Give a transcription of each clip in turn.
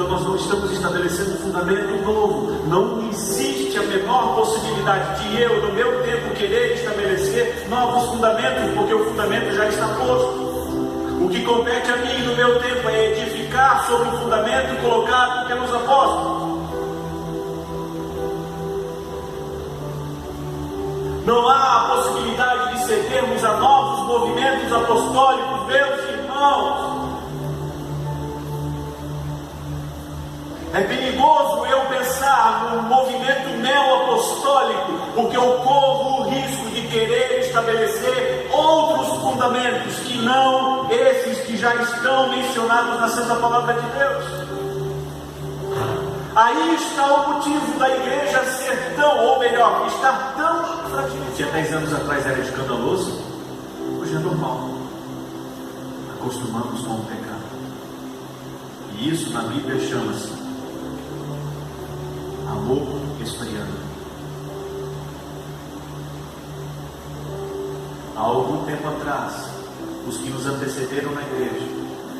nós não estamos estabelecendo um fundamento novo. Não existe a menor possibilidade de eu, no meu tempo, querer estabelecer novos fundamentos, porque o fundamento já está posto. O que compete a mim no meu tempo é edificar sobre o fundamento colocado pelos apóstolos. Não há a possibilidade de cedermos a novos movimentos apostólicos, meus irmãos. É perigoso eu pensar num movimento neo-apostólico, porque eu corro o risco de querer estabelecer outros fundamentos que não esses que já estão mencionados na Santa Palavra de Deus. Aí está o motivo da igreja ser tão, ou melhor, estar tão frágil. Se há 10 anos atrás era escandaloso, hoje é normal. Acostumamos com o pecado. E isso na Bíblia chama-se amor esfriando. Há algum tempo atrás, os que nos antecederam na igreja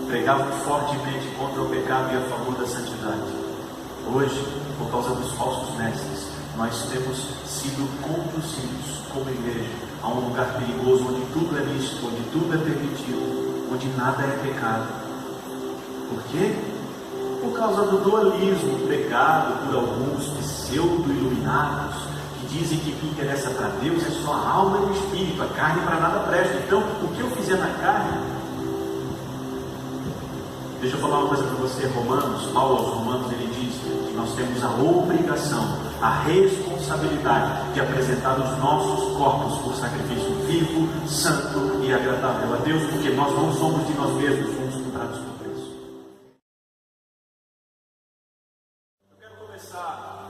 pregavam fortemente contra o pecado e a favor da santidade. Hoje, por causa dos falsos mestres, nós temos sido conduzidos como igreja a um lugar perigoso, onde tudo é lícito, onde tudo é permitido, onde nada é pecado. Por quê? Por causa do dualismo pregado por alguns pseudo-iluminados, que dizem que o que interessa para Deus é só a alma e o espírito, a carne para nada presta. Então, o que eu fizer na carne... Deixa eu falar uma coisa para você, Romanos, Paulo aos Romanos, ele diz que nós temos a obrigação, a responsabilidade de apresentar os nossos corpos por sacrifício vivo, santo e agradável a Deus, porque nós não somos de nós mesmos, fomos comprados por preço. Eu quero começar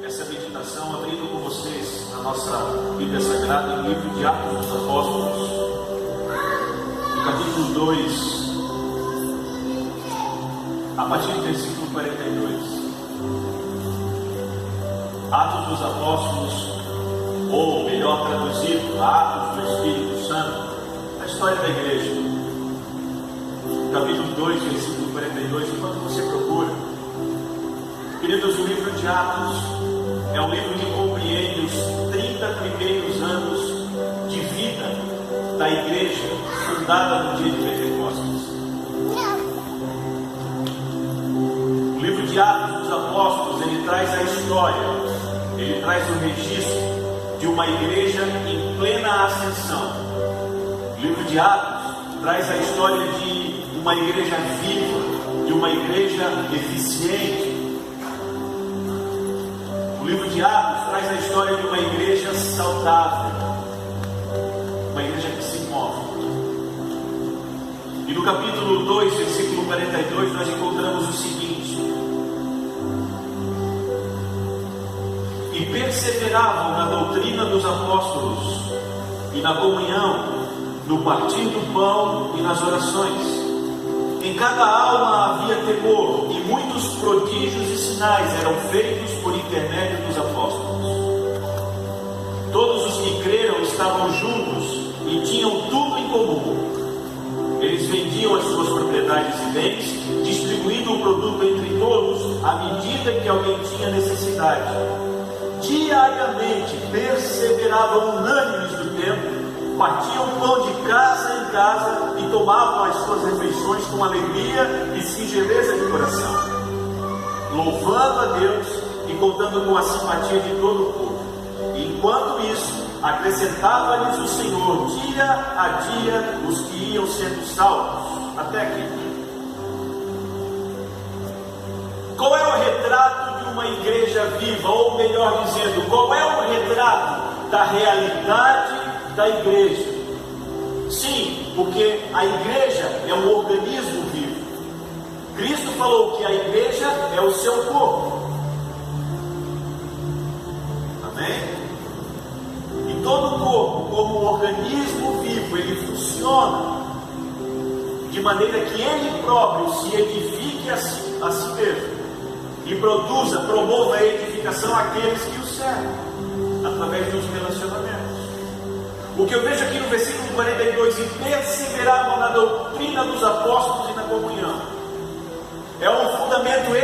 essa meditação abrindo com vocês a nossa Bíblia Sagrada em livro de Atos dos Apóstolos, no capítulo 2, a partir do versículo 42. Atos dos Apóstolos, ou melhor traduzido, Atos do Espírito Santo, a história da igreja. Capítulo 2, versículo 42, enquanto você procura. Queridos, o livro de Atos é um livro que compreende os 30 primeiros anos de vida da igreja fundada no dia de Pentecostes. O livro de Atos dos Apóstolos, ele traz a história, ele traz o registro de uma igreja em plena ascensão. O livro de Atos traz a história de uma igreja viva, de uma igreja eficiente. O livro de Atos traz a história de uma igreja saudável, uma igreja que se move. E no capítulo 2, versículo 42, nós encontramos o seguinte: e perseveravam na doutrina dos apóstolos, e na comunhão, no partir do pão e nas orações. Em cada alma havia temor, e muitos prodígios e sinais eram feitos por intermédio dos apóstolos. Todos os que creram estavam juntos e tinham tudo em comum. Eles vendiam as suas propriedades e bens, distribuindo o produto entre todos, à medida que alguém tinha necessidade. Diariamente perseveravam unânimes do templo, partiam pão de casa em casa e tomavam as suas refeições com alegria e singeleza de coração, louvando a Deus e contando com a simpatia de todo o povo. E enquanto isso, acrescentava-lhes o Senhor dia a dia os que iam sendo salvos. Até aqui. Qual é o retrato de uma igreja viva? Ou melhor dizendo, qual é o retrato da realidade da igreja? Sim, porque a igreja é um organismo vivo. Cristo falou que a igreja é o seu corpo. Amém? E todo corpo, como um organismo vivo, ele funciona de maneira que ele próprio se edifique a si mesmo e produza, promova a edificação àqueles que o servem, através dos relacionamentos. O que eu vejo aqui no versículo 42, e perseveravam na doutrina dos apóstolos e na comunhão, é um fundamento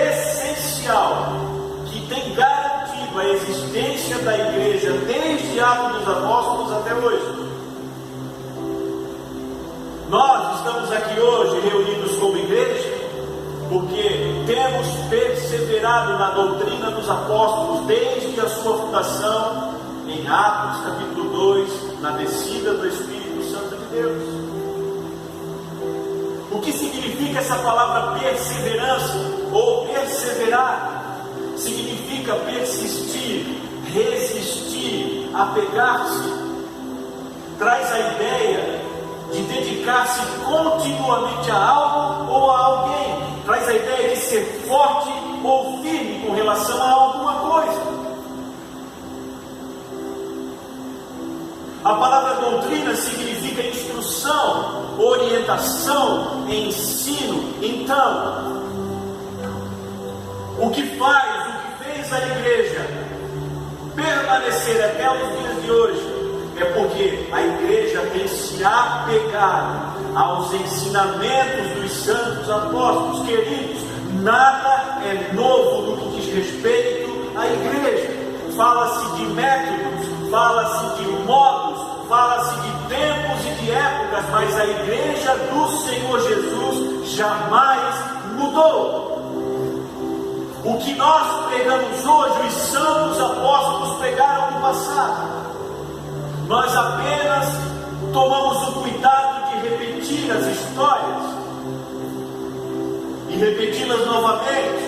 existência da igreja desde Atos dos Apóstolos até hoje. Nós estamos aqui hoje reunidos como igreja porque temos perseverado na doutrina dos apóstolos desde a sua fundação, em Atos capítulo 2, na descida do Espírito Santo de Deus. O que significa essa palavra perseverança ou perseverar? Significa persistir, resistir, apegar-se. Traz a ideia de dedicar-se continuamente a algo ou a alguém. Traz a ideia de ser forte ou firme com relação a alguma coisa. A palavra doutrina significa instrução, orientação, ensino. Então, o que fez a igreja permanecer até os dias de hoje é porque a igreja tem se apegado aos ensinamentos dos santos apóstolos. Queridos, nada é novo no que diz respeito à igreja. Fala-se de métodos, fala-se de modos, fala-se de tempos e de épocas, mas a igreja do Senhor Jesus jamais mudou. O que nós pregamos hoje, os santos apóstolos pregaram no passado. Nós apenas tomamos o cuidado de repetir as histórias e repeti-las novamente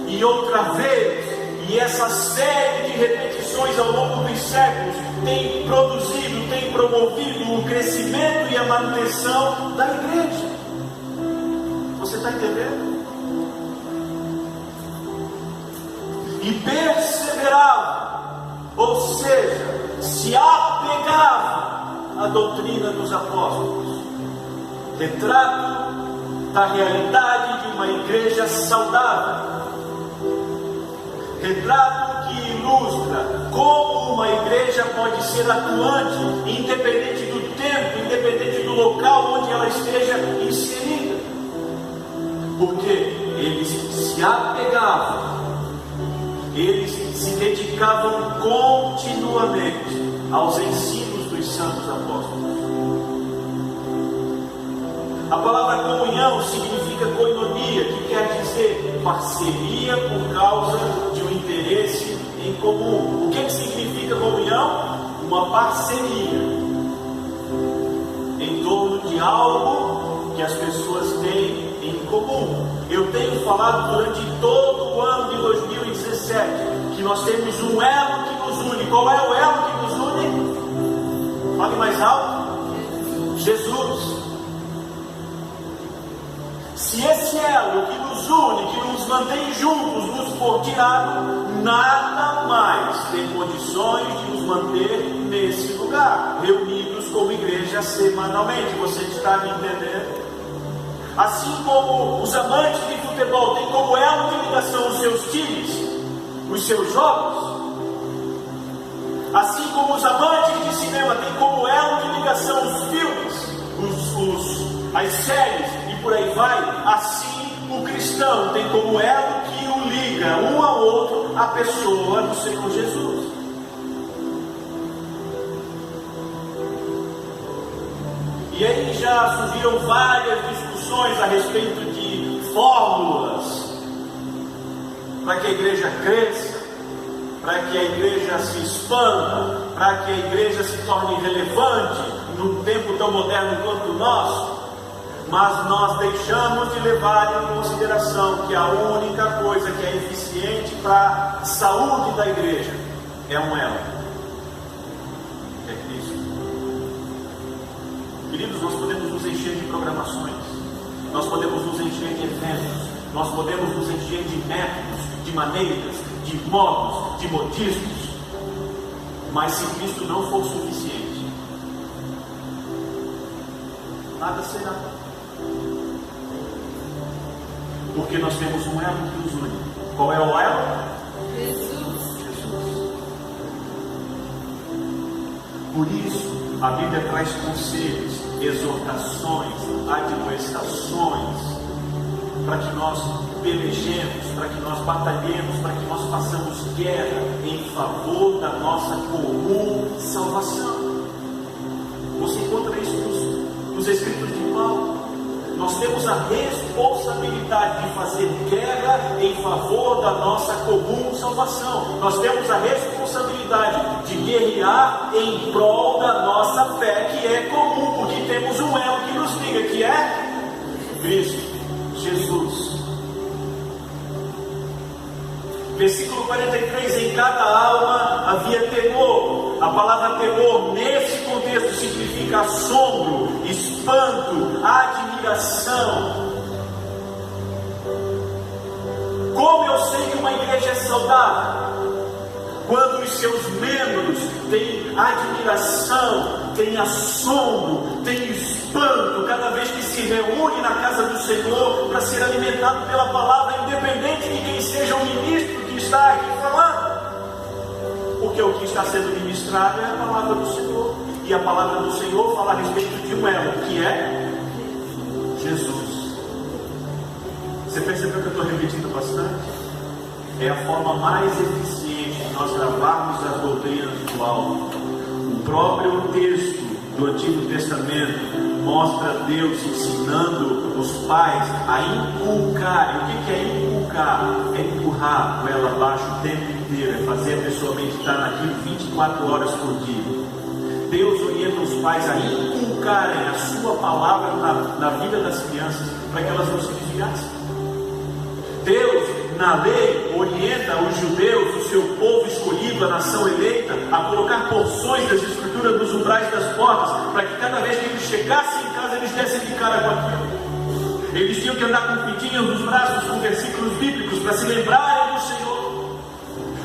e outra vez. E essa série de repetições ao longo dos séculos tem produzido, tem promovido o crescimento e a manutenção da igreja. Você está entendendo? E perseverava, ou seja, se apegava à doutrina dos apóstolos. Retrato da realidade de uma igreja saudável. Retrato que ilustra como uma igreja pode ser atuante, independente do tempo, independente do local onde ela esteja inserida. Porque eles se apegavam, eles se dedicavam continuamente aos ensinos dos santos apóstolos. A palavra comunhão significa koinonia, que quer dizer parceria por causa de um interesse em comum. O que significa comunhão? Uma parceria em torno de algo que as pessoas têm em comum. Eu tenho falado durante todo o ano de 2017 que nós temos um elo que nos une. Qual é o elo que nos une? Fale mais alto. Jesus. Se esse elo que nos une, que nos mantém juntos, nos for tirado, nada mais tem condições de nos manter nesse lugar, reunidos como igreja semanalmente. Você está me entendendo? Assim como os amantes de futebol têm como elo de ligação os seus times, os seus jogos, assim como os amantes de cinema têm como elo de ligação os filmes, as séries e por aí vai, assim o cristão tem como elo que o liga um ao outro a pessoa do Senhor Jesus. E aí já surgiram várias discussões a respeito de fórmulas para que a igreja cresça, para que a igreja se expanda, para que a igreja se torne relevante num tempo tão moderno quanto o nosso. Mas nós deixamos de levar em consideração que a única coisa que é eficiente para a saúde da igreja é um elo, é Cristo. Queridos, nós podemos nos encher de programações, nós podemos nos encher de eventos, nós podemos nos encher de métodos, de maneiras, de modos, de modismos, mas se Cristo não for suficiente, nada será. Porque nós temos um elo que nos une. Qual é o elo? Jesus. Por isso, a Bíblia traz conselhos, exortações, admoestações para que nós pelejemos, para que nós batalhemos, para que nós façamos guerra em favor da nossa comum salvação. Você encontra isso nos escritos de Paulo. Nós temos a responsabilidade de fazer guerra em favor da nossa comum salvação. Nós temos a responsabilidade de guerrear em prol da nossa fé, que é comum, porque temos um elo que nos liga, que é Cristo Jesus. Versículo 43, em cada alma havia temor. A palavra temor, nesse contexto, significa assombro, espanto, admiração. Como eu sei que uma igreja é saudável? Quando os seus membros têm admiração, têm assombro, têm espanto, cada vez que se reúne na casa do Senhor para ser alimentado pela palavra, independente de quem seja o ministro que está aqui falando. Porque o que está sendo ministrado é a palavra do Senhor. E a palavra do Senhor fala a respeito de um elo, que é Jesus. Você percebeu que eu estou repetindo bastante? É a forma mais eficiente de nós gravarmos as doutrinas do alto. O próprio texto do Antigo Testamento mostra Deus ensinando os pais a inculcar. E o que é inculcar? É empurrar a goela abaixo o tempo inteiro, é fazer a pessoa meditar naquilo 24 horas por dia. Deus orienta os pais a inculcarem a sua palavra na vida das crianças, para que elas não se desviassem. Deus, na lei, orienta os judeus, o seu povo escolhido, a nação eleita, a colocar porções das escrituras nos umbrais das portas, para que cada vez que eles chegassem em casa, eles dessem de cara com aquilo. Eles tinham que andar com fitinhas nos braços, com versículos bíblicos, para se lembrarem do Senhor.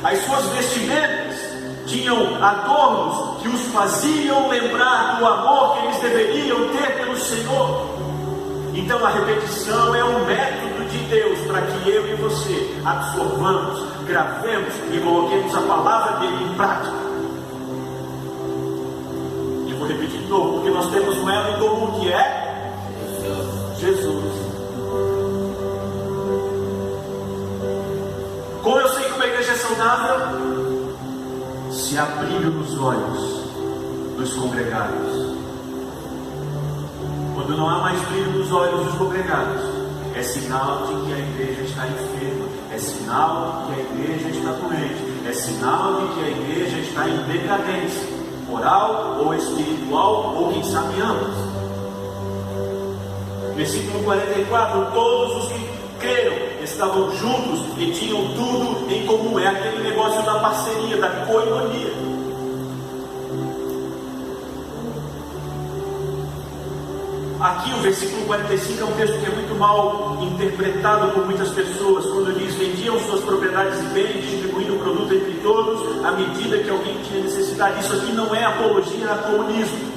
As suas vestimentas tinham adornos que os faziam lembrar do amor que eles deveriam ter pelo Senhor. Então a repetição é um método de Deus para que eu e você absorvamos, gravemos e coloquemos a palavra dele em prática. E eu vou repetir de novo, porque nós temos um elo em comum, que é Jesus. Como eu sei que uma igreja é saudável? Se há brilho nos olhos dos congregados. Quando não há mais brilho nos olhos dos congregados, é sinal de que a igreja está enferma, é sinal de que a igreja está doente, é sinal de que a igreja está em decadência, moral ou espiritual, ou quem sabe ambas. Versículo 44, todos os que creram estavam juntos e tinham tudo em comum. É aquele negócio da parceria, da coinonia. Aqui o versículo 45 é um texto que é muito mal interpretado por muitas pessoas, quando diz: vendiam suas propriedades e bens, distribuindo o produto entre todos, à medida que alguém tinha necessidade. Isso aqui não é apologia a comunismo.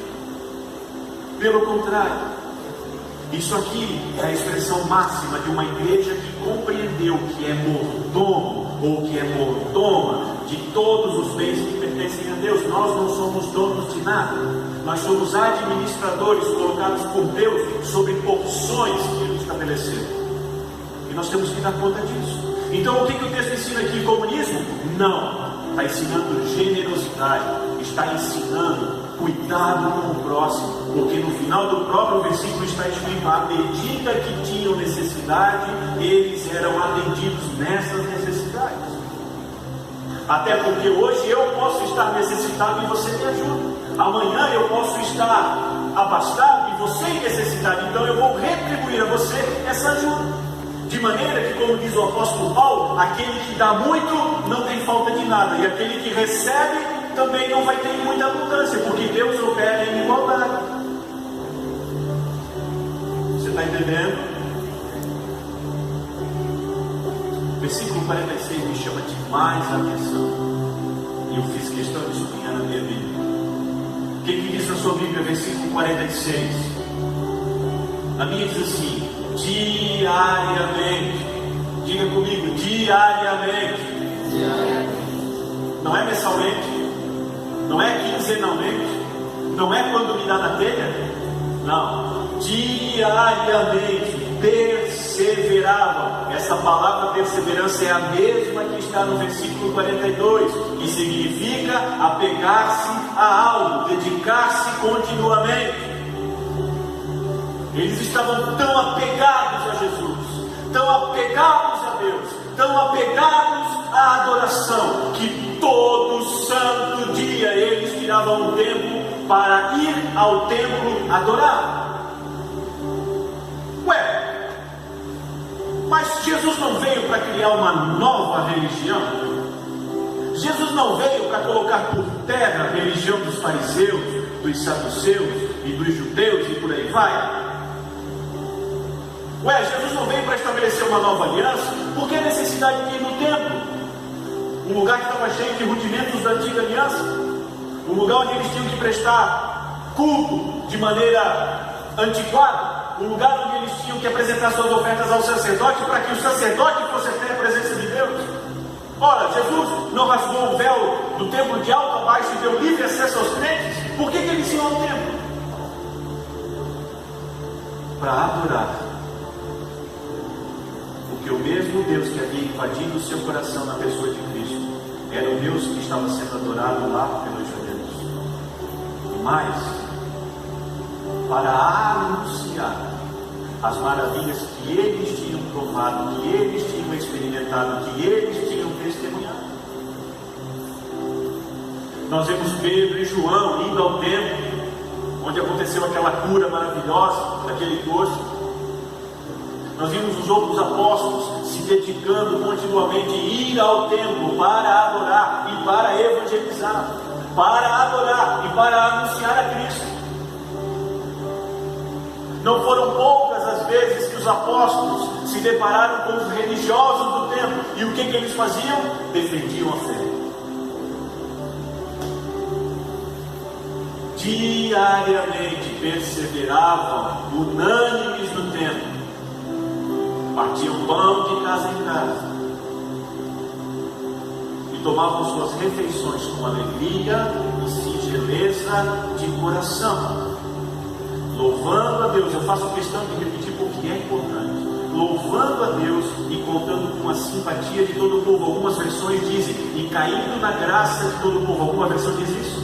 Pelo contrário, isso aqui é a expressão máxima de uma igreja que compreendeu que é mordomo, ou que é mordoma, de todos os bens que pertencem a Deus. Nós não somos donos de nada. Nós somos administradores colocados por Deus sobre porções que Ele estabeleceu. E nós temos que dar conta disso. Então o que o texto ensina aqui? Comunismo? Não. Está ensinando generosidade. Está ensinando cuidado com o próximo. Porque no final do próprio versículo está escrito: à medida que tinham necessidade, eles eram atendidos nessas necessidades. Até porque hoje eu posso estar necessitado e você me ajuda. Amanhã eu posso estar abastado e você em necessidade. Então eu vou retribuir a você essa ajuda. De maneira que, como diz o apóstolo Paulo, aquele que dá muito não tem falta de nada. E aquele que recebe também não vai ter muita abundância, porque Deus opera em igualdade. Você está entendendo? Versículo 46 me chama demais a atenção. E eu fiz questão de sublinhar na minha Bíblia. O que diz na sua Bíblia, versículo 46? A minha diz assim: diariamente. Diga comigo: diariamente. Não é mensalmente, não é quinzenalmente, não é quando me dá na telha. Não, diariamente, perseveravam. Essa palavra perseverança é a mesma que está no versículo 42, que significa apegar-se a algo, dedicar-se continuamente. Eles estavam tão apegados a Jesus, tão apegados a Deus, tão apegados à adoração, que todo santo dia eles tiravam um tempo para ir ao templo adorar. Mas Jesus não veio para criar uma nova religião. Jesus não veio para colocar por terra a religião dos fariseus, dos saduceus e dos judeus e por aí vai. Jesus não veio para estabelecer uma nova aliança. Por que a necessidade de ir no templo? Um lugar que estava cheio de rudimentos da antiga aliança, um lugar onde eles tinham que prestar culto de maneira antiquada, um lugar onde eles tinham que apresentar suas ofertas ao sacerdote para que o sacerdote fosse até a presença de Deus. Ora, Jesus não rasgou o véu do templo de alto a baixo e deu livre acesso aos crentes. Por que eles iam ao templo? Para adorar. Porque o mesmo Deus que havia invadido o seu coração na pessoa de Cristo era o Deus que estava sendo adorado lá pelos judeus. Mas, para anunciar as maravilhas que eles tinham provado, que eles tinham experimentado, que eles tinham testemunhado. Nós vemos Pedro e João indo ao templo, onde aconteceu aquela cura maravilhosa daquele coxo. Nós vimos os outros apóstolos se dedicando continuamente a ir ao templo para adorar e para evangelizar, para adorar e para anunciar a Cristo. Não foram poucas as vezes que os apóstolos se depararam com os religiosos do templo. E o que eles faziam? Defendiam a fé. Diariamente perseveravam, unânimes no templo. Partiam pão de casa em casa. E tomavam suas refeições com alegria e singeleza de coração. Louvando a Deus, eu faço questão de repetir porque é importante. Louvando a Deus e contando com a simpatia de todo o povo. Algumas versões dizem, e caindo na graça de todo o povo. Alguma versão diz isso?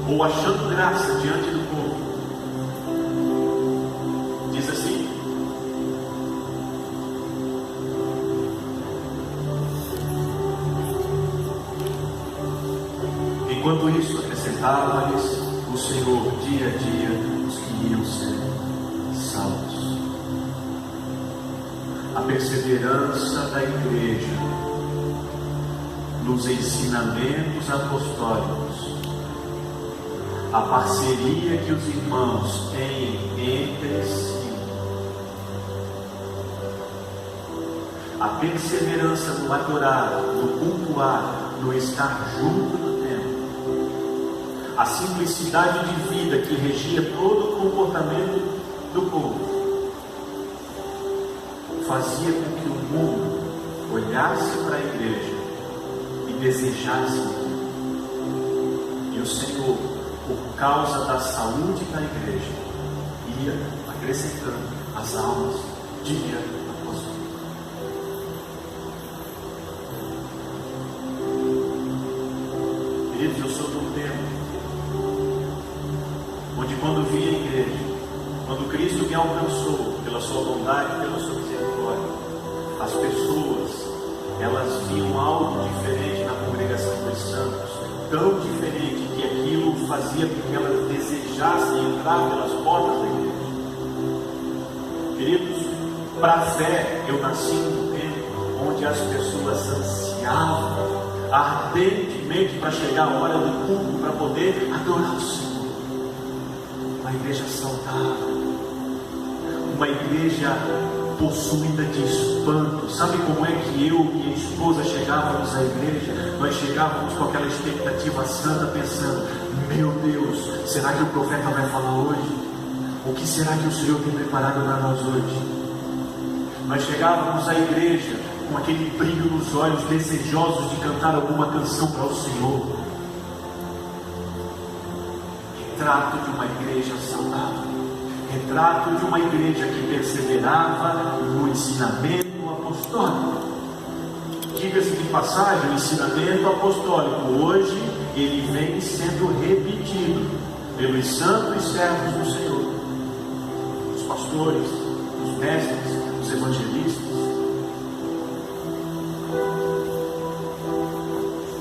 Ou achando graça diante do povo. Diz assim: enquanto isso, acrescentava-lhes o Senhor dia a dia os que iam ser salvos. A perseverança da igreja nos ensinamentos apostólicos, a parceria que os irmãos têm entre si, a perseverança no adorar, no cultuar, no estar junto do templo, a simplicidade de vida que regia todo o comportamento do povo, fazia com que o mundo olhasse para a igreja e desejasse. E o Senhor, por causa da saúde da igreja, ia acrescentando as almas dia após dia. Queridos, eu sou do tempo onde, quando vi a igreja, quando Cristo me alcançou pela sua bondade, pela sua misericórdia, as pessoas, elas viam algo diferente na congregação dos santos, tão diferente que aquilo fazia com que elas desejassem entrar pelas portas da igreja. Queridos, para a fé, eu nasci num tempo onde as pessoas ansiavam ardentemente para chegar a hora do culto, para poder adorar o Senhor. Uma igreja saudável, uma igreja possuída de espanto. Sabe como é que eu e minha esposa chegávamos à igreja? Nós chegávamos com aquela expectativa santa, pensando: meu Deus, será que o profeta vai falar hoje? O que será que o Senhor tem preparado para nós hoje? Nós chegávamos à igreja com aquele brilho nos olhos, desejosos de cantar alguma canção para o Senhor. Retrato de uma igreja saudável, retrato de uma igreja que perseverava no ensinamento apostólico. Diga-se de passagem, o ensinamento apostólico hoje, ele vem sendo repetido pelos santos servos do Senhor, os pastores, os mestres, os evangelistas.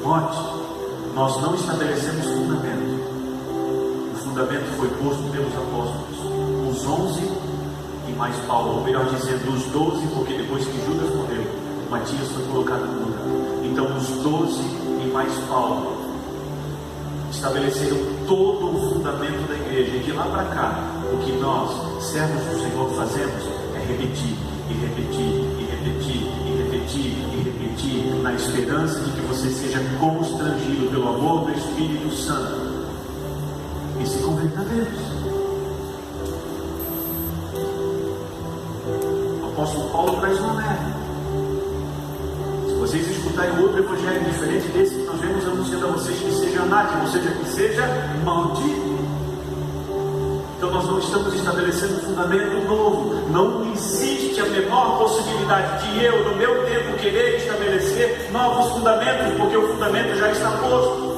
Note, nós não estabelecemos fundamento. O fundamento foi posto pelos apóstolos, os 11 e mais Paulo, ou melhor dizendo, os 12, porque depois que Judas morreu, Matias foi colocado no lugar. Então os 12 e mais Paulo estabeleceram todo o fundamento da igreja. E de lá para cá, o que nós, servos do Senhor, fazemos é repetir, e repetir, e repetir, e repetir, e repetir, na esperança de que você seja constrangido pelo amor do Espírito Santo e se converta a Deus. O apóstolo Paulo traz uma merda. Se vocês escutarem outro evangelho diferente desse que nós vemos anunciando a vocês, que seja anátema, ou seja, que seja maldito. Então nós não estamos estabelecendo um fundamento novo. Não existe a menor possibilidade de eu, no meu tempo, querer estabelecer novos fundamentos, porque o fundamento já está posto.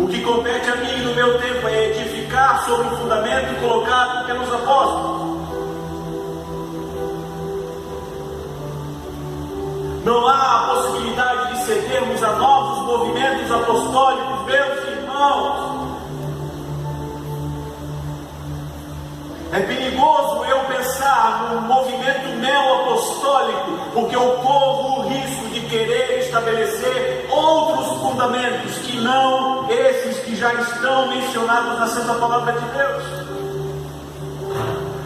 O que compete a mim no meu tempo é edificar sobre o fundamento colocado pelos apóstolos. Não há a possibilidade de cedermos a novos movimentos apostólicos, meus irmãos. É perigoso eu pensar num movimento neo-apostólico, porque eu corro o risco de querer estabelecer outros fundamentos que não esses que já estão mencionados na Santa Palavra de Deus.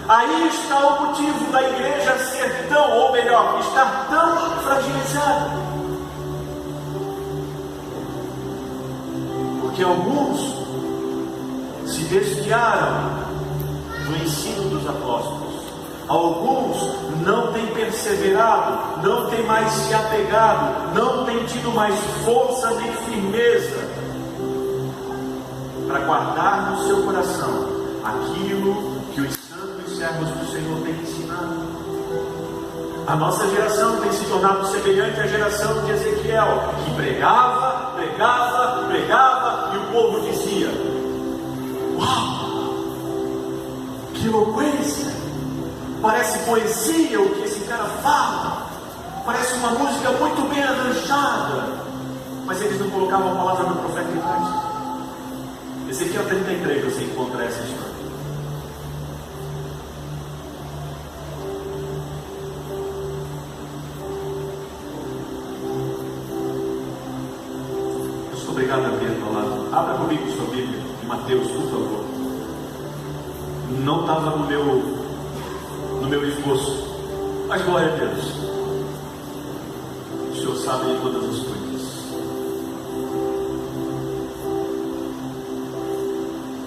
Aí está o motivo da igreja ser tão, ou melhor, estar tão fragilizada. Porque alguns se desviaram do ensino dos apóstolos. Alguns não têm perseverado, não têm mais se apegado, não têm tido mais força nem firmeza para guardar no seu coração aquilo que os santos servos do Senhor têm ensinado. A nossa geração tem se tornado semelhante à geração de Ezequiel, que pregava, pregava, pregava, e o povo dizia: uau! Que eloquência! Parece poesia o que esse cara fala. Parece uma música muito bem arranjada. Mas eles não colocavam a palavra do profeta em prática. Ezequiel 33 você encontra essa história. Eu sou obrigado a ver ao lado. Abra comigo sua Bíblia em Mateus, por favor. Não estava no meu esboço, mas glória a Deus, o Senhor sabe de todas as coisas.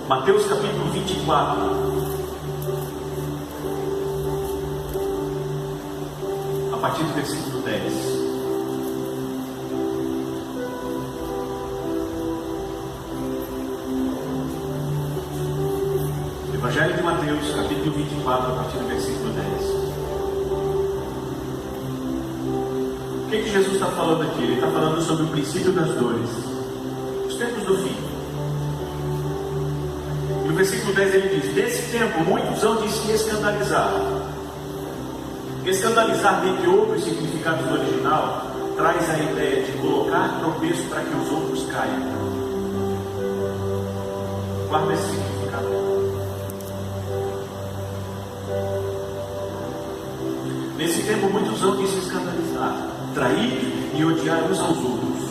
Mateus capítulo 24, a partir do versículo 10. Evangelho de Mateus, capítulo 24, a partir do versículo 10. O que Jesus está falando aqui? Ele está falando sobre o princípio das dores, os tempos do fim. E no versículo 10 ele diz: nesse tempo muitos hão de se escandalizar. Escandalizar, dentre outros significados do original, traz a ideia de colocar tropeço para que os outros caiam. Guarda esse significado. Nesse tempo muitos hão de se escandalizar, trair e odiar uns aos outros.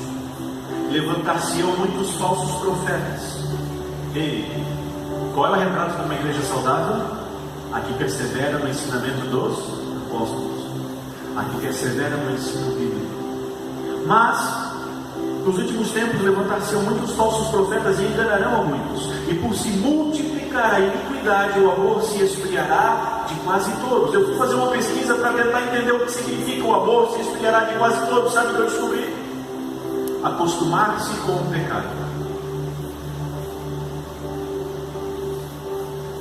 Levantar-se-ão muitos falsos profetas. Ei, qual é o retrato de uma igreja saudável? A que persevera no ensinamento dos apóstolos, a que persevera no ensino bíblico. Mas nos últimos tempos levantar-se-ão muitos falsos profetas e enganarão a muitos, e por se multiplicar a iniquidade, o amor se esfriará de quase todos. Eu fui fazer uma pesquisa para tentar entender o que significa o amor se esfriará de quase todos. Sabe o que eu descobri? Acostumar-se com o pecado.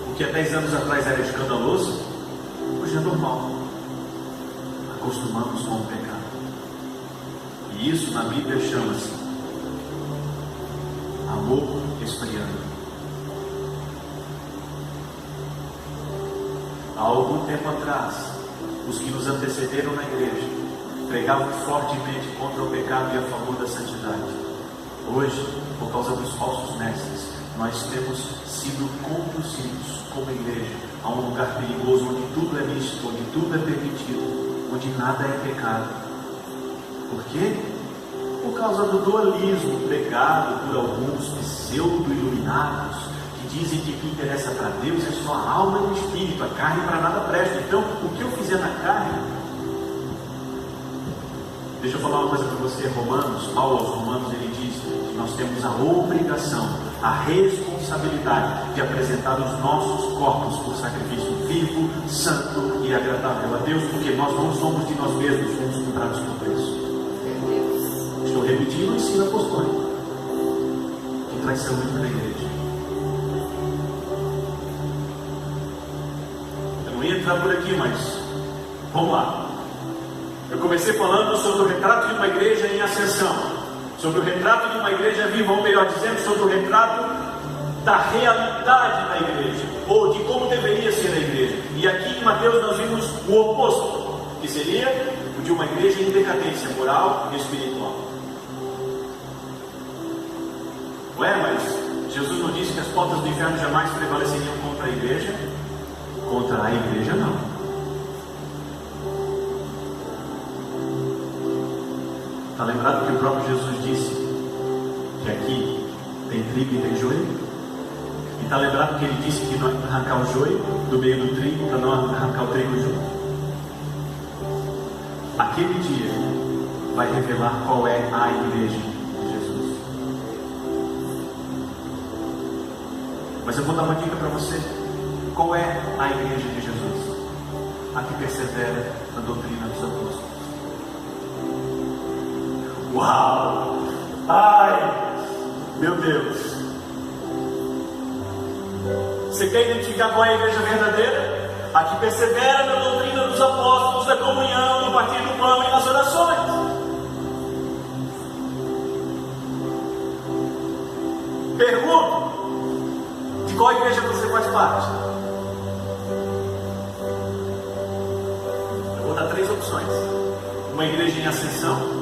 O que há 10 anos atrás era escandaloso, hoje é normal. Acostumamos com o pecado. E isso na Bíblia chama-se amor esfriando. Há algum tempo atrás, os que nos antecederam na igreja pregavam fortemente contra o pecado e a favor da santidade. Hoje, por causa dos falsos mestres, nós temos sido conduzidos como igreja a um lugar perigoso, onde tudo é lícito, onde tudo é permitido, onde nada é pecado. Por quê? Por causa do dualismo pregado por alguns pseudo-iluminados, que dizem que o que interessa para Deus é só a alma e o espírito, a carne para nada presta. Então, o que eu fizer na carne... Deixa eu falar uma coisa para você. Paulo aos Romanos, ele diz que nós temos a obrigação, a responsabilidade de apresentar os nossos corpos por sacrifício vivo, santo e agradável a Deus, porque nós não somos de nós mesmos, fomos comprados por preço. Estou repetindo o ensino apostólico que traz saúde para a igreja. Eu não ia entrar por aqui, mas vamos lá. Eu comecei falando sobre o retrato de uma igreja em ascensão, sobre o retrato de uma igreja viva, ou melhor dizendo, sobre o retrato da realidade da igreja, ou de como deveria ser a igreja. E aqui em Mateus nós vimos o oposto, que seria o de uma igreja em decadência moral e espiritual. Ué, mas Jesus não disse que as portas do inferno jamais prevaleceriam contra a igreja? Contra a igreja não. Está lembrado que o próprio Jesus disse que aqui tem trigo e tem joio? E está lembrado que ele disse que não arrancar o joio do meio do trigo para não arrancar o trigo junto? Aquele dia vai revelar qual é a igreja de Jesus. Mas eu vou dar uma dica para você. Qual é a igreja de Jesus? A que persevera na doutrina dos apóstolos. Uau! Ai! Meu Deus! Você quer identificar qual é a igreja verdadeira? A que persevera na doutrina dos apóstolos, da comunhão, do partir do pão e nas orações. Pergunto: de qual igreja você faz parte? Eu vou dar 3 opções: uma igreja em ascensão,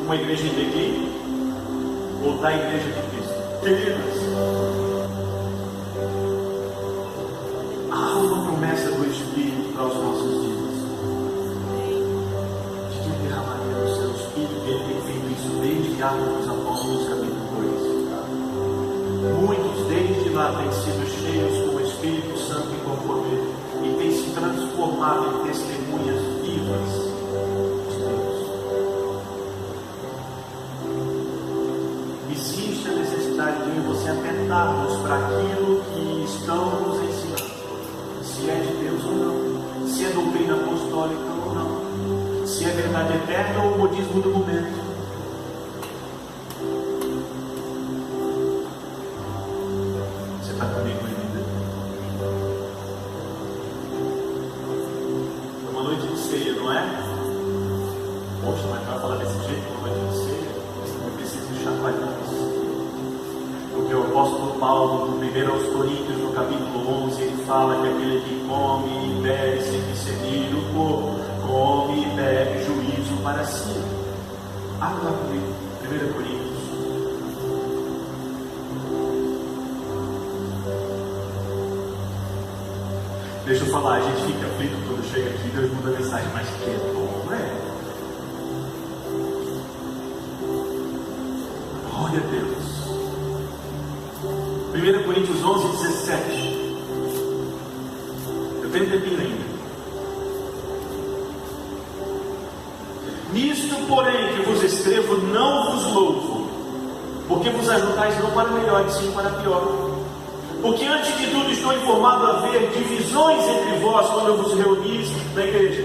uma igreja em declínio, ou da igreja de Cristo. Queridos, há uma promessa do Espírito para os nossos dias, de que ele derramaria do seu Espírito. Ele tem feito isso desde Atos dos Apóstolos, capítulo 2. Muitos desde lá têm sido cheios com o Espírito Santo e com poder, e têm se transformado em testemunhas vivas. Existe a necessidade de você atentarmos para aquilo que estão nos ensinando, se é de Deus ou não, se é doutrina apostólica ou não, se é verdade eterna ou modismo do momento. Você está comigo ainda? É uma noite de ceia, não é? Poxa, mas vai falar desse jeito, uma noite de ceia? Eu preciso chacoalhar isso. Porque o apóstolo Paulo, no 1 Coríntios, no capítulo 11, ele fala que aquele que come e bebe sem discernir o corpo, come e bebe juízo para si. Abra lá comigo, 1 Coríntios. Deixa eu falar, a gente fica aflito quando chega aqui e Deus muda a mensagem, mas que é bom, não é? Glória a Deus. 1 Coríntios 11, 17. Eu tenho um tempinho ainda. Nisto, porém, que vos escrevo, não vos louvo, porque vos ajudais não para melhor, e sim para pior. Porque antes de tudo estou informado a haver divisões entre vós quando eu vos reunis na igreja.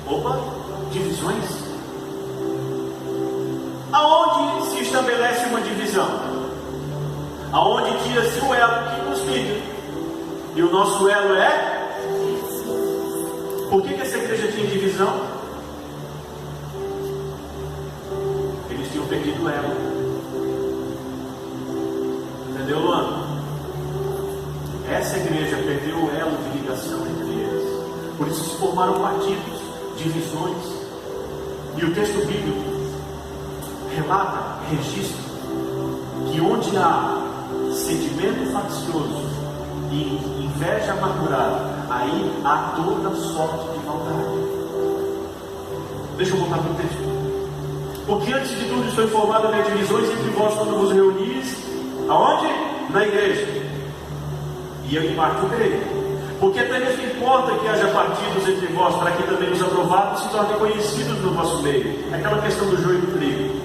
Opa, divisões? Aonde se estabelece uma divisão? Aonde tira-se o elo que nos liga? E o nosso elo é? Por que essa igreja tinha divisão? Eles tinham perdido o elo. Entendeu, Luana? Essa igreja perdeu o elo de ligação entre eles. Por isso se formaram partidos, divisões. E o texto bíblico relata, registra, que onde há sentimento faccioso e inveja amargurada, aí há toda sorte de maldade. Deixa eu voltar para o texto. Porque antes de tudo foi formada divisões entre vós quando vos reunis. Aonde? Na igreja. E eu em parte creio. Porque até mesmo importa que haja partidos entre vós, para que também os aprovados se tornem conhecidos no vosso meio. Aquela questão do joio e do trigo.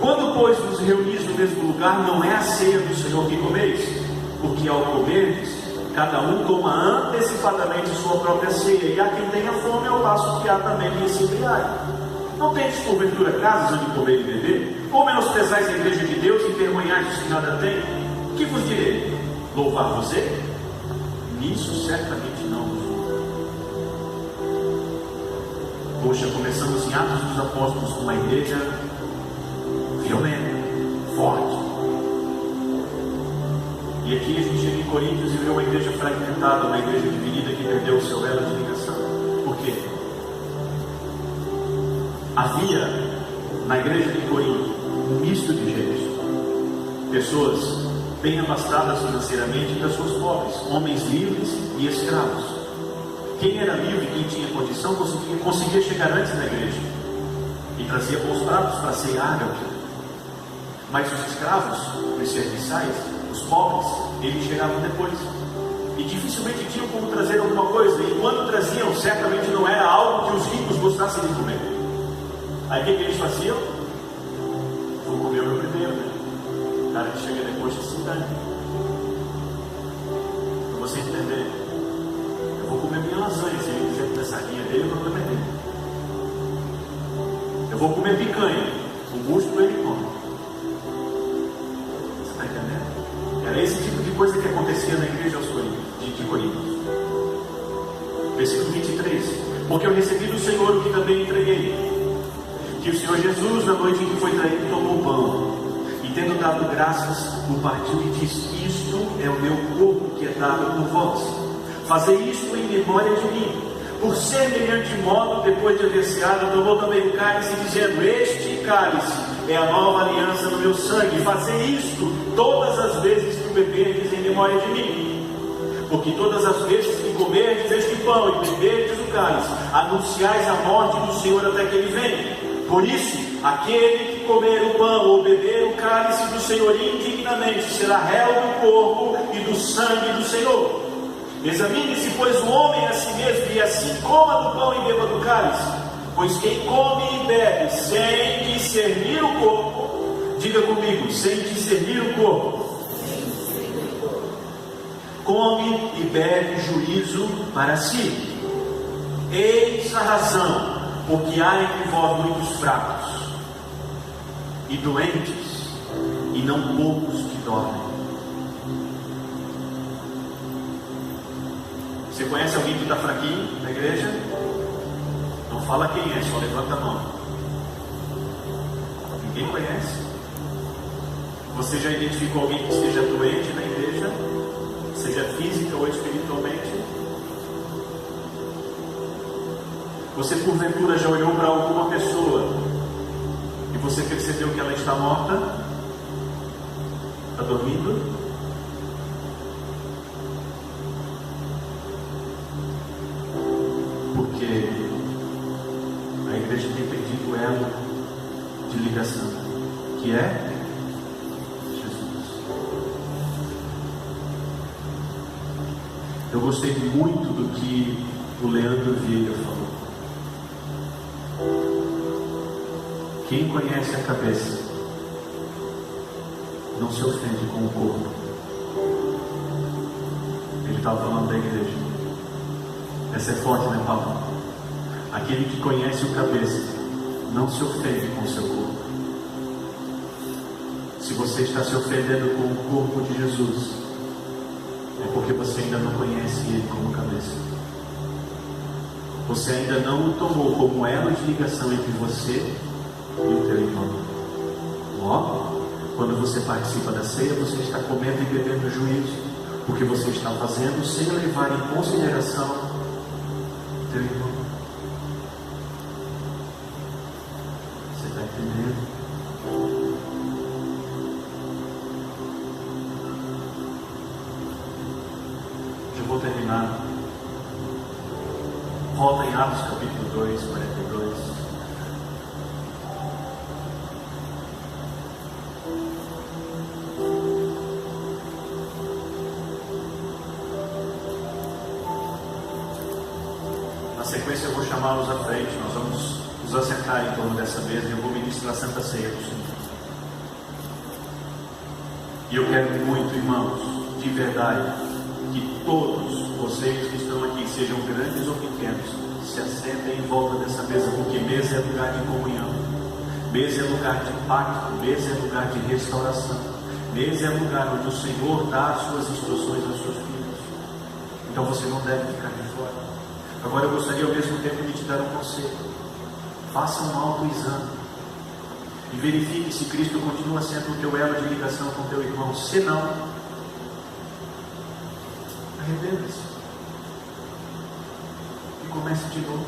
Quando, pois, vos reunis no mesmo lugar, não é a ceia do Senhor que comeis, porque ao comerdes, cada um toma antecipadamente sua própria ceia, e há quem tenha fome ao passo que há também quem se embriague. Não tendes porventura casas onde comer e beber? Ou menosprezais a igreja de Deus e envergonhais os que nada têm? Que vos direi? Louvar-vos-ei? Nisso certamente não vos louvo. Poxa, começamos em Atos dos Apóstolos com uma igreja violenta, forte. E aqui a gente chega em Coríntios e vê uma igreja fragmentada, uma igreja dividida que perdeu o seu elo de ligação. Por quê? Havia na igreja de Corinto um misto de gente. Pessoas bem abastadas financeiramente e pessoas pobres, homens livres e escravos. Quem era livre, quem tinha condição, conseguia chegar antes na igreja e trazia bons pratos para cear. Mas os escravos, os serviçais, os pobres, eles chegavam depois e dificilmente tinham como trazer alguma coisa, e quando traziam, certamente não era algo que os ricos gostassem de comer. Aí o que eles faziam? Vou comer o meu primeiro, né? O cara que chega depois se dane. Para você entender, eu vou comer minha lasanha, se ele quiser comer sardinha dele, o problema é dele. Eu vou comer picanha, o músculo ele come. Você está entendendo? Era esse tipo de coisa que acontecia na igreja de Coríntios. Versículo 23. Porque eu recebi do Senhor o que também entreguei, que o Senhor Jesus, na noite em que foi traído, tomou o pão, e tendo dado graças, o partiu e disse: isto é o meu corpo que é dado por vós. Fazei isto em memória de mim. Por semelhante modo, depois de haver ceado, tomou também o cálice, dizendo: este cálice é a nova aliança no meu sangue. Fazei isto todas as vezes que o beberdes em memória de mim. Porque todas as vezes que comerdes este pão e beberdes o cálice, anunciais a morte do Senhor até que ele venha. Por isso, aquele que comer o pão ou beber o cálice do Senhor indignamente será réu do corpo e do sangue do Senhor. Examine-se, pois, o homem a si mesmo, e assim coma do pão e beba do cálice. Pois quem come e bebe sem discernir o corpo, diga comigo, sem discernir o corpo, come e bebe juízo para si. Eis a razão, porque há entre vós muitos fracos e doentes, e não poucos que dormem. Você conhece alguém que está fraquinho na igreja? Não fala quem é, só levanta a mão. Ninguém conhece? Você já identificou alguém que esteja doente na igreja, seja física ou espiritualmente? Você porventura já olhou para alguma pessoa e você percebeu que ela está morta? Está dormindo? Porque a igreja tem perdido o elo de ligação, que é Jesus. Eu gostei muito do que o Leandro Vieira falou. Quem conhece a cabeça não se ofende com o corpo. Ele estava falando da igreja. Essa é forte, né, Paulo? Aquele que conhece o cabeça não se ofende com o seu corpo. Se você está se ofendendo com o corpo de Jesus, é porque você ainda não conhece Ele como cabeça. Você ainda não o tomou como elo de ligação entre você e o teu irmão. Logo, quando você participa da ceia, você está comendo e bebendo juízo, porque você está fazendo sem levar em consideração o teu irmão. Você está entendendo? Eu vou terminar. Volta em Atos capítulo 2, 42. Na sequência eu vou chamá-los à frente. Nós vamos nos assentar em torno dessa mesa e eu vou ministrar a Santa Ceia do Senhor. E eu quero muito, irmãos, de verdade, que todos vocês que estão aqui, sejam grandes ou pequenos, se assentem em volta dessa mesa, porque mesa é lugar de comunhão, mesa é lugar de pacto, mesa é lugar de restauração, mesa é lugar onde o Senhor dá as suas instruções aos seus filhos. Então você não deve ficar de fora. Agora eu gostaria ao mesmo tempo de te dar um conselho. Faça um autoexame e verifique se Cristo continua sendo o teu elo de ligação com o teu irmão. Se não, arrependa-se e comece de novo,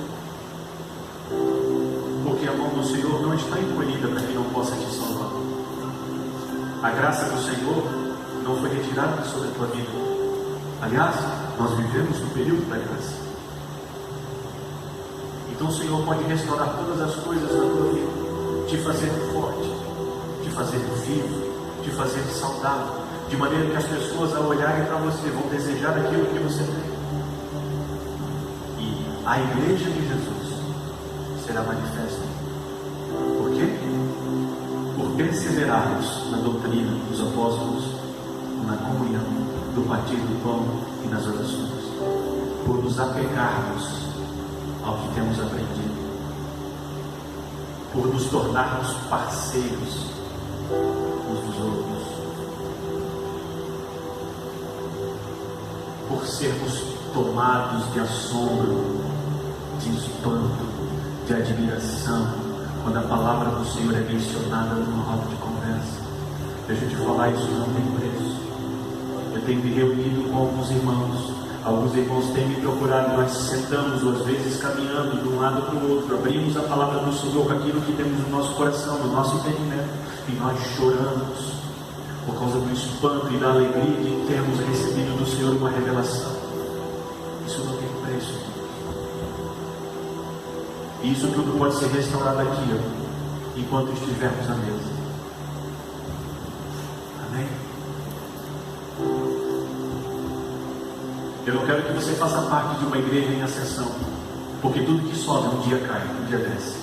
porque a mão do Senhor não está encolhida para que não possa te salvar. A graça do Senhor não foi retirada sobre a tua vida. Aliás, nós vivemos no período da graça. Então o Senhor pode restaurar todas as coisas na tua vida, te fazer forte, te fazer vivo, te fazer saudável, de maneira que as pessoas, ao olharem para você, vão desejar aquilo que você tem. E a igreja de Jesus será manifesta. Por quê? Por perseverarmos na doutrina dos apóstolos, na comunhão, do partir do pão e nas orações. Por nos apegarmos ao que temos aprendido. Por nos tornarmos parceiros uns dos outros. Por sermos tomados de assombro, de espanto, de admiração, quando a palavra do Senhor é mencionada numa roda de conversa. Deixa eu te falar, isso não tem preço. Eu tenho me reunido com alguns irmãos têm me procurado, nós sentamos, às vezes caminhando de um lado para o outro, abrimos a palavra do Senhor com aquilo que temos no nosso coração, no nosso entendimento, e nós choramos por causa do espanto e da alegria de termos recebido do Senhor uma revelação. Isso não tem preço. E isso tudo pode ser restaurado aqui, enquanto estivermos à mesa. Amém? Eu não quero que você faça parte de uma igreja em ascensão, porque tudo que sobe um dia cai, um dia desce.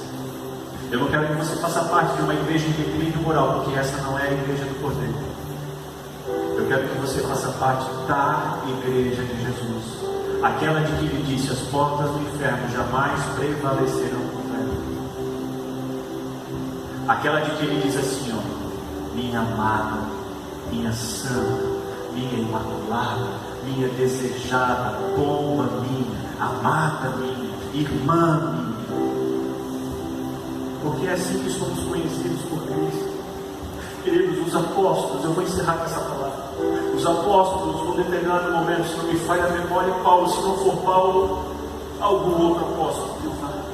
Eu não quero que você faça parte de uma igreja em declínio moral, porque essa não é a igreja do Cordeiro. Eu quero que você faça parte da igreja de Jesus, aquela de que ele disse: as portas do inferno jamais prevalecerão contra ela. Aquela de que ele diz assim, minha amada, minha santa, minha imaculada, minha desejada, pomba minha, amada minha, irmã minha. Porque é assim que somos conhecidos por Cristo. Queridos, os apóstolos, eu vou encerrar com essa palavra. Os apóstolos, num determinado momento, se não me falha a memória, Paulo, se não for Paulo, algum outro apóstolo que o fala.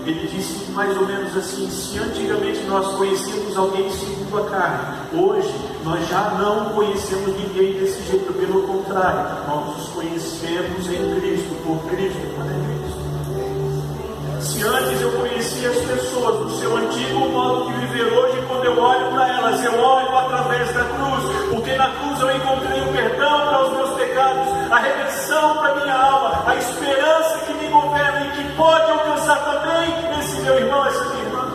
Ele disse mais ou menos assim: se antigamente nós conhecíamos alguém segundo a carne, hoje nós já não conhecemos ninguém desse jeito. Pelo contrário, nós os conhecemos em Cristo, por Cristo, por Cristo. Se antes eu conhecia as pessoas do seu antigo modo de viver, hoje quando eu olho para elas, eu olho através da cruz, porque na cruz eu encontrei o perdão para os meus pecados, a redenção para a minha alma, a esperança que me governa e que pode alcançar também esse meu irmão, essa minha irmã.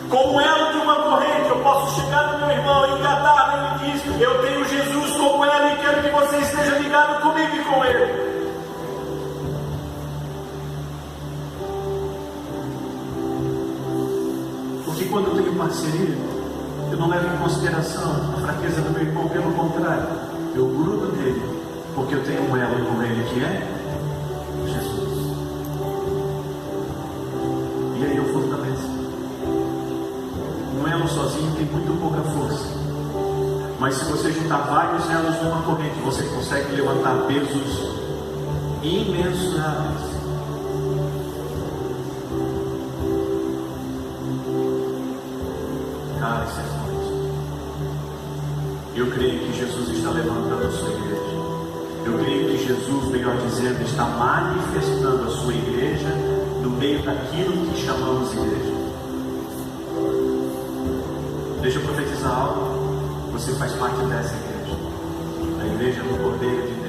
Como elo de uma corrente, eu posso chegar no meu irmão, engatar, ele diz: eu tenho Jesus como elo e quero que você esteja ligado comigo e com ele. Porque quando eu tenho parceria, Eu não levo em consideração a fraqueza do meu irmão, pelo contrário, eu grudo nele, porque eu tenho um elo com ele que é Jesus. E aí eu fortaleço. Um elo sozinho tem muito pouca força, mas se você juntar vários elos numa corrente, você consegue levantar pesos imensuráveis. Cara, essa noite, eu creio que Jesus está levantando a sua igreja. Eu creio que Jesus, melhor dizendo, está manifestando a sua igreja no meio daquilo que chamamos igreja. Deixa eu profetizar algo. Você faz parte dessa igreja, a igreja do Cordeiro de Deus.